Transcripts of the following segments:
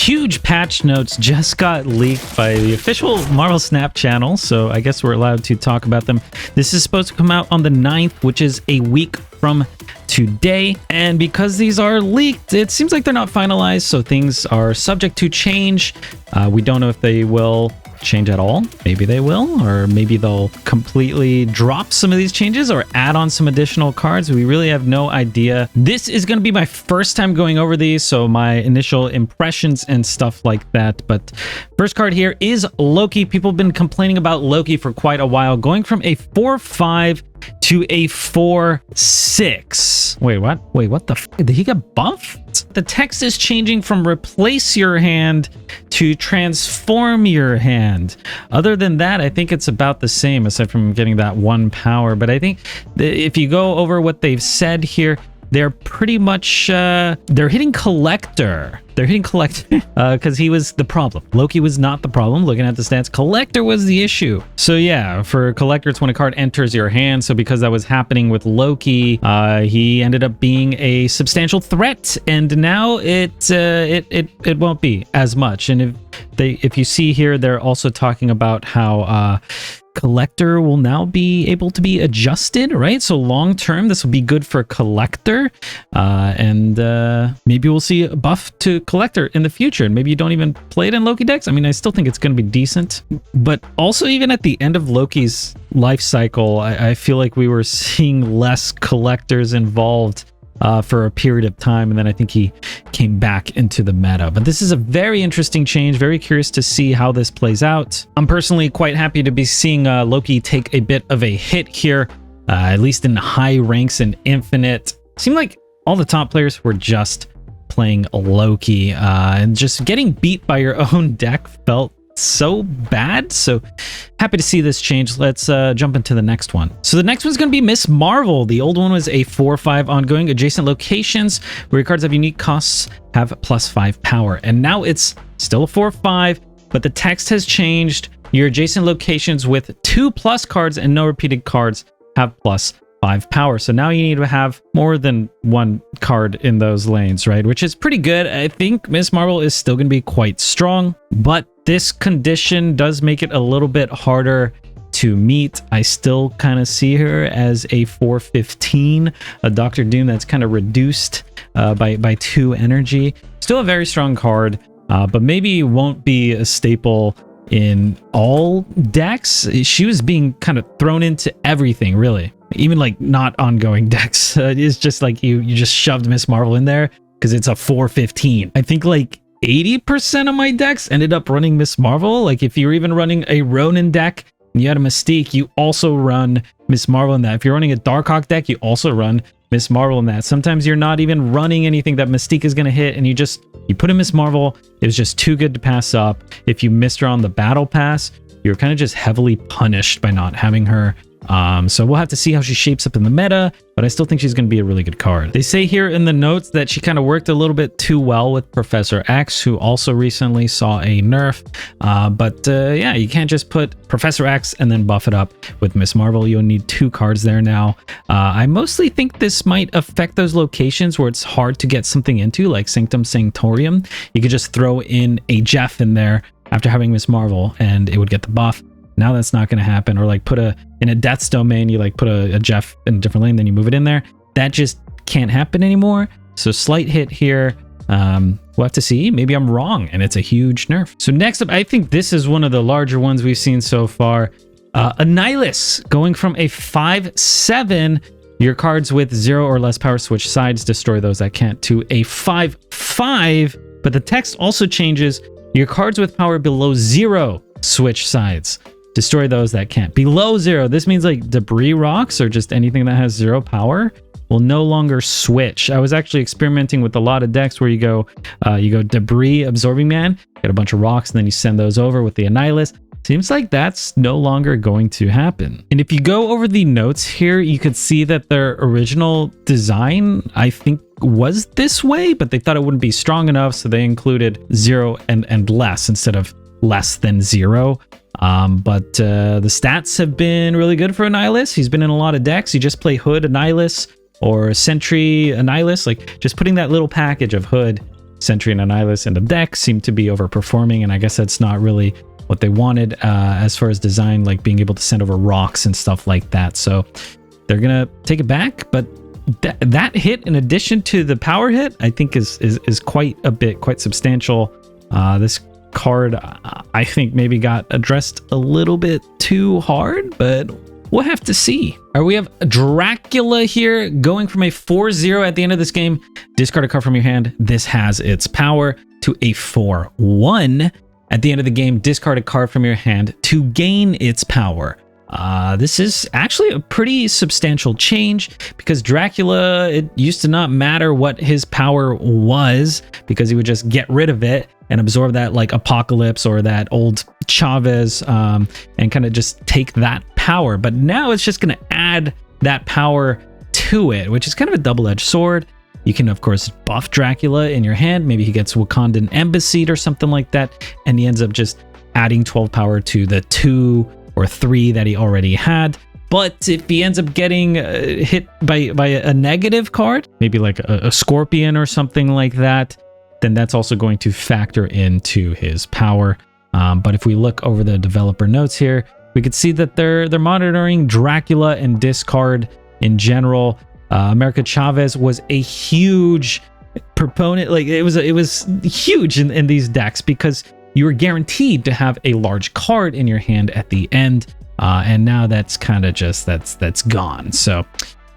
huge patch notes just got leaked by the official Marvel Snap channel, so I guess we're allowed to talk about them. This is supposed to come out on the 9th, which is a week from today, and because these are leaked, it seems like they're not finalized, so things are subject to change. We don't know if they will change at all. Maybe they will, or maybe they'll completely drop some of these changes or add on some additional cards. We really have no idea. This is going to be my first time going over these, so my initial impressions and stuff like that. But first card here is Loki. People have been complaining about Loki for quite a while, going from a 4/5 to a 4/6. Wait, what? Wait, what the f? Did he get buffed? The text is changing from replace your hand to transform your hand. Other than that, I think it's about the same, aside from getting that 1 power. But I think if you go over what they've said here, they're pretty much they're hitting Collector. They're hitting Collector because he was the problem. Loki was not the problem. Looking at the stats, Collector was the issue. So yeah, for Collector, it's when a card enters your hand. So because that was happening with Loki, he ended up being a substantial threat, and now it won't be as much. And if you see here, they're also talking about how Collector will now be able to be adjusted, right? So long term, this will be good for Collector, and maybe we'll see a buff to Collector in the future. And maybe you don't even play it in Loki decks. I mean, I still think it's going to be decent, but also even at the end of Loki's life cycle, I feel like we were seeing less Collectors involved for a period of time, and then I think he came back into the meta. But this is a very interesting change. Very curious to see how this plays out. I'm personally quite happy to be seeing Loki take a bit of a hit here, at least in high ranks and Infinite. Seemed like all the top players were just playing Loki, and just getting beat by your own deck felt so bad. So happy to see this change. Let's jump into the next one. So the next one's going to be Miss Marvel. The old one was a 4/5 ongoing. Adjacent locations where your cards have unique costs have +5 power, and now it's still a 4/5, but the text has changed. Your adjacent locations with 2+ cards and no repeated cards have +5 power. So now you need to have more than 1 card in those lanes, right? Which is pretty good. I think Miss Marvel is still going to be quite strong, but this condition does make it a little bit harder to meet. I still kind of see her as a 4/15, a Doctor Doom that's kind of reduced by 2 energy. Still a very strong card, but maybe won't be a staple in all decks. She was being kind of thrown into everything, really. Even like not ongoing decks. It's just like you just shoved Miss Marvel in there because it's a 4/15. I think like 80% of my decks ended up running Miss Marvel. Like if you're even running a Ronin deck and you had a Mystique, you also run Miss Marvel in that. If you're running a Darkhawk deck, you also run Miss Marvel in that. Sometimes you're not even running anything that Mystique is going to hit, and you put in Miss Marvel. It was just too good to pass up. If you missed her on the battle pass, you're kind of just heavily punished by not having her. So we'll have to see how she shapes up in the meta, but I still think she's going to be a really good card. They say here in the notes that she kind of worked a little bit too well with Professor X, who also recently saw a nerf. Yeah, you can't just put Professor X and then buff it up with Miss Marvel. You'll need 2 cards there now. I mostly think this might affect those locations where it's hard to get something into, like Sanctum Sanctorium. You could just throw in a Jeff in there after having Miss Marvel, and it would get the buff. Now that's not going to happen. Or like in a Death's Domain, you like put a Jeff in a different lane, then you move it in there. That just can't happen anymore. So slight hit here. We'll have to see. Maybe I'm wrong and it's a huge nerf. So next up, I think this is one of the larger ones we've seen so far. Annihilus going from a 5/7. Your cards with 0 or less power switch sides, destroy those that can't, to a 5/5. But the text also changes. Your cards with power below 0 switch sides. Destroy those that can't. Below 0, this means like debris rocks or just anything that has 0 power will no longer switch. I was actually experimenting with a lot of decks where you go debris absorbing man, get a bunch of rocks, and then you send those over with the Annihilus. Seems like that's no longer going to happen. And if you go over the notes here, you could see that their original design, I think, was this way, but they thought it wouldn't be strong enough, so they included 0 and less instead of less than 0. But the stats have been really good for Annihilus. He's been in a lot of decks. You just play Hood Annihilus or Sentry Annihilus. Like just putting that little package of Hood Sentry and Annihilus in the deck seem to be overperforming, and I guess that's not really what they wanted as far as design, like being able to send over rocks and stuff like that. So they're gonna take it back, but that hit, in addition to the power hit, I think is quite substantial. This card, I think, maybe got addressed a little bit too hard, but we'll have to see. All right, we have Dracula here going from a 4-0 at the end of this game. Discard a card from your hand. This has its power to a 4-1 at the end of the game. Discard a card from your hand to gain its power. This is actually a pretty substantial change because Dracula, it used to not matter what his power was because he would just get rid of it and absorb that like Apocalypse or that old Chavez and kind of just take that power. But now it's just going to add that power to it, which is kind of a double-edged sword. You can, of course, buff Dracula in your hand. Maybe he gets Wakandan Embassied or something like that, and he ends up just adding 12 power to the 2 or 3 that he already had. But if he ends up getting hit by a negative card, maybe like a Scorpion or something like that, then that's also going to factor into his power. But if we look over the developer notes here, we could see that they're monitoring Dracula and discard in general. America Chavez was a huge proponent. Like it was huge in these decks because you were guaranteed to have a large card in your hand at the end, and now that's kind of just that's gone. So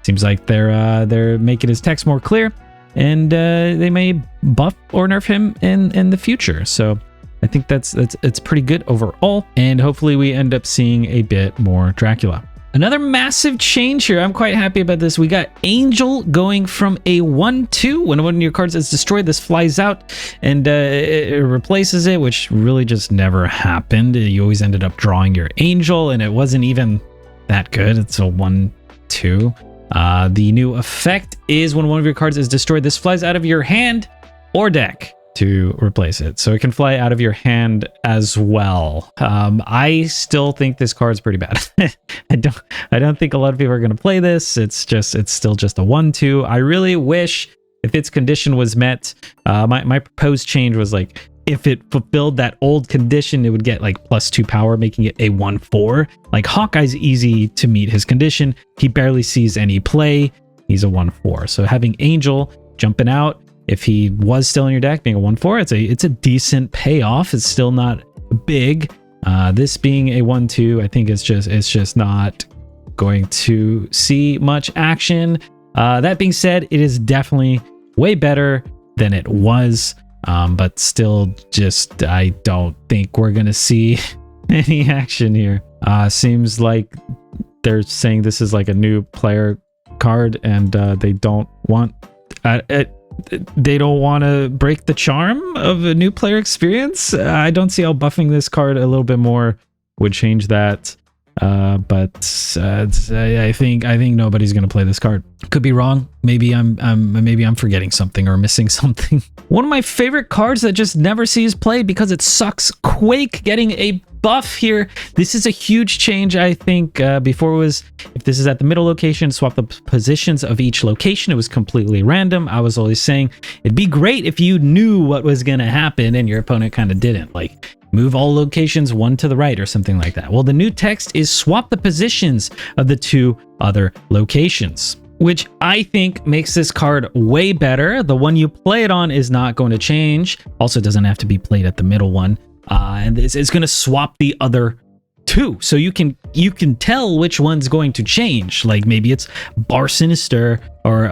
seems like they're making his text more clear, and they may buff or nerf him in the future. So I think it's pretty good overall, and hopefully we end up seeing a bit more Dracula. Another massive change here. I'm quite happy about this. We got Angel going from a 1-2. When one of your cards is destroyed, this flies out and it replaces it, which really just never happened. You always ended up drawing your Angel, and it wasn't even that good. It's a 1-2. The new effect is when one of your cards is destroyed, this flies out of your hand or deck to replace it. So it can fly out of your hand as well. I still think this card's pretty bad. I don't think a lot of people are going to play this. It's still just a 1-2. I really wish if its condition was met, my proposed change was like, if it fulfilled that old condition, it would get like +2 power, making it a 1-4. Like Hawkeye's easy to meet his condition. He barely sees any play. He's a 1-4. So having Angel jumping out, if he was still in your deck, being a 1-4, it's a decent payoff. It's still not big. This being a 1-2, I think it's just not going to see much action. That being said, it is definitely way better than it was, but still, just I don't think we're gonna see any action here. Seems like they're saying this is like a new player card, and they don't want to break the charm of a new player experience. I don't see how buffing this card a little bit more would change that. But I think nobody's gonna play this card. Could be wrong. Maybe I'm forgetting something or missing something. One of my favorite cards that just never sees play because it sucks. Quake getting a buff here. This is a huge change. I think before it was, if this is at the middle location, swap the positions of each location. It was completely random. I was always saying it'd be great if you knew what was gonna happen and your opponent kind of didn't. Like move all locations one to the right or something like that. Well, the new text is swap the positions of the 2 other locations, which I think makes this card way better. The one you play it on is not going to change. Also, it doesn't have to be played at the middle one. And it's going to swap the other 2. So you can tell which one's going to change. Like maybe it's Bar Sinister, or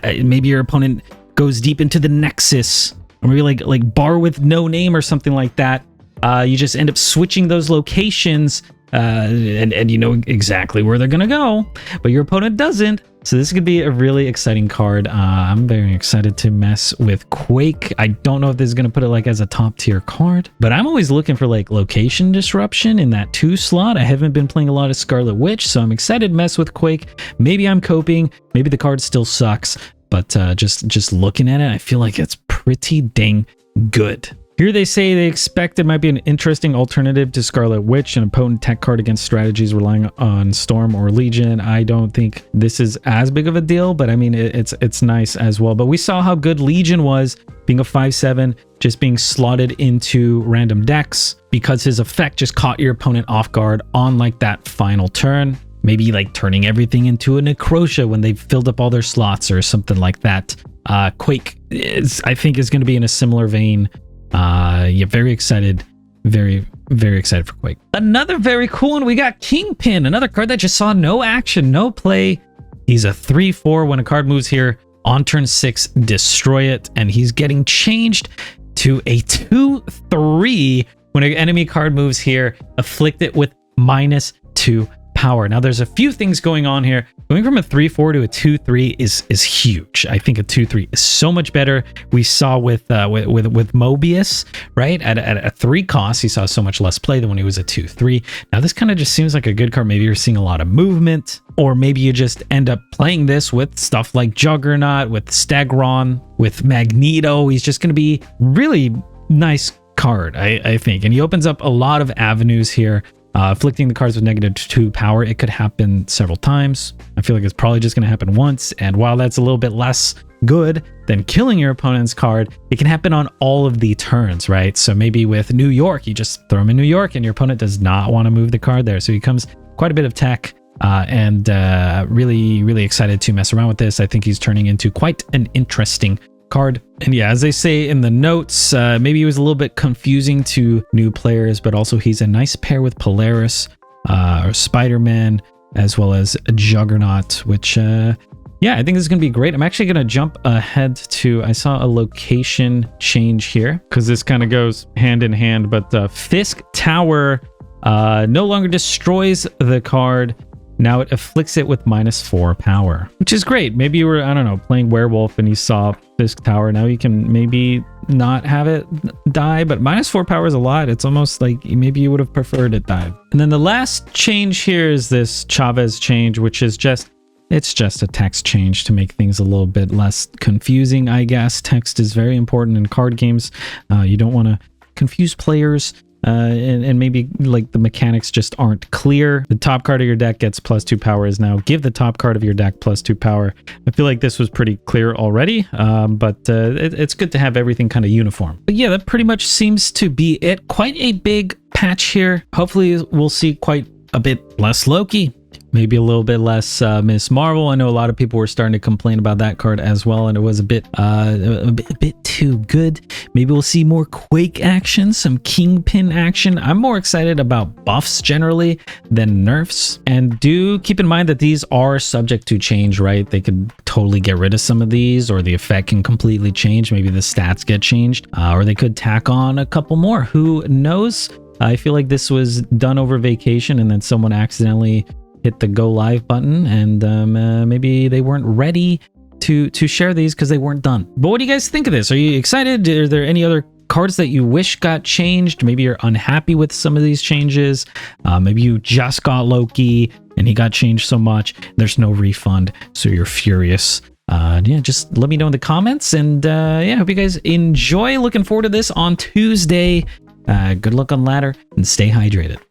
maybe your opponent goes deep into the Nexus, or maybe like Bar with no name or something like that. You just end up switching those locations, and you know exactly where they're gonna go, but your opponent doesn't. So this could be a really exciting card. I'm very excited to mess with Quake. I don't know if this is gonna put it like as a top tier card, but I'm always looking for like location disruption in that 2 slot. I haven't been playing a lot of Scarlet Witch, so I'm excited to mess with Quake. Maybe I'm coping. Maybe the card still sucks, but just looking at it, I feel like it's pretty dang good. Here they say they expect it might be an interesting alternative to Scarlet Witch and a potent tech card against strategies relying on Storm or Legion. I don't think this is as big of a deal, but I mean, it's nice as well. But we saw how good Legion was, being a 5/7, just being slotted into random decks because his effect just caught your opponent off guard on like that final turn. Maybe like turning everything into a Necrotia when they've filled up all their slots or something like that. Quake I think is going to be in a similar vein. Yeah, very excited. Very excited for Quake. Another very cool one. We got Kingpin, another card that just saw no action, no play. He's a 3/4. When a card moves here on turn 6, destroy it. And he's getting changed to a 2/3 when an enemy card moves here. Afflict it with -2 power. Now there's a few things going on here. Going from a 3/4 to a 2/3 is huge. I think a 2/3 is so much better. We saw with Mobius, right? At a 3 cost, he saw so much less play than when he was a 2/3. Now this kind of just seems like a good card. Maybe you're seeing a lot of movement, or maybe you just end up playing this with stuff like Juggernaut, with Stegron, with Magneto. He's just going to be really nice card, I think. And he opens up a lot of avenues here. Afflicting the cards with -2 power, it could happen several times. I feel like it's probably just going to happen once, and while that's a little bit less good than killing your opponent's card, it can happen on all of the turns, right? So maybe with New York, you just throw him in New York and your opponent does not want to move the card there. So he comes quite a bit of tech, and really excited to mess around with this. I think he's turning into quite an interesting card. And yeah, as they say in the notes, maybe he was a little bit confusing to new players, but also he's a nice pair with Polaris or Spider-Man, as well as a Juggernaut, which yeah, I think this is going to be great. I'm actually going to jump ahead to, I saw a location change here because this kind of goes hand in hand, but Fisk Tower no longer destroys the card. Now it afflicts it with -4 power, which is great. Maybe you were, I don't know, playing Werewolf and you saw Fisk Tower. Now you can maybe not have it die, but -4 power is a lot. It's almost like maybe you would have preferred it die. And then the last change here is this Chavez change, which is it's just a text change to make things a little bit less confusing, I guess. Text is very important in card games. You don't want to confuse players. And maybe like the mechanics just aren't clear. The top card of your deck gets +2 power is now give the top card of your deck +2 power. I feel like this was pretty clear already, but it's good to have everything kind of uniform. But yeah, that pretty much seems to be it. Quite a big patch here. Hopefully we'll see quite a bit less Loki. Maybe a little bit less Miss Marvel. I know a lot of people were starting to complain about that card as well, and it was a bit too good. Maybe we'll see more Quake action, some Kingpin action. I'm more excited about buffs generally than nerfs. And do keep in mind that these are subject to change, right? They could totally get rid of some of these, or the effect can completely change. Maybe the stats get changed, or they could tack on a couple more. Who knows? I feel like this was done over vacation and then someone accidentally hit the go live button, and maybe they weren't ready to share these because they weren't done. But what do you guys think of this? Are you excited? Are there any other cards that you wish got changed? Maybe you're unhappy with some of these changes. Maybe you just got Loki and he got changed so much there's no refund, so you're furious. Yeah, just let me know in the comments, and yeah, hope you guys enjoy. Looking forward to this on Tuesday. Good luck on ladder and stay hydrated.